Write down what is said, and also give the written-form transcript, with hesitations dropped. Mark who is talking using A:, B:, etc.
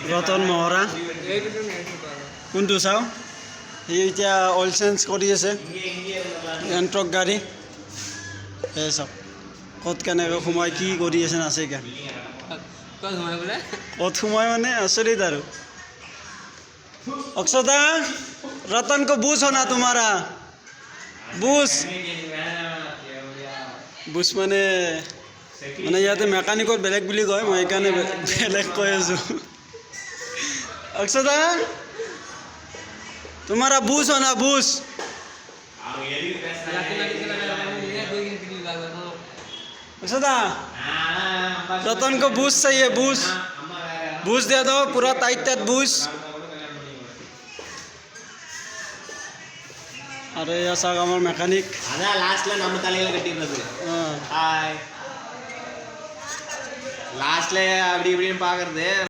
A: ৰতন মহৰা কোনটো চাওঁ সি এতিয়া অইল চেঞ্জ কৰি আছে এণ্ট্ৰক গাড়ী এই চাওক ক'ত কেনেকৈ সোমাই কি কৰি আছে নাচিকা ক'ত সোমাই মানে আচৰিত আৰু अक्षता रतन को बूस होना तुम्हारा बूस बूस माने माने याते मेकानिकल बेलेग बुली कय मैं एकाने बेलेग कय आसु अक्षता तुम्हारा बूस होना बूस अक्षता रतन को बूस चाहिए बूस बूस दे दो पूरा टाइट टाइट बूस अरे ऐसा हमारे मैकेनिक
B: अदा लास्ट ला நம்ம தலையில கட்டிறது ஹாய் லாஸ்ட்ல அப்படி இப்படின்னு பாக்குறது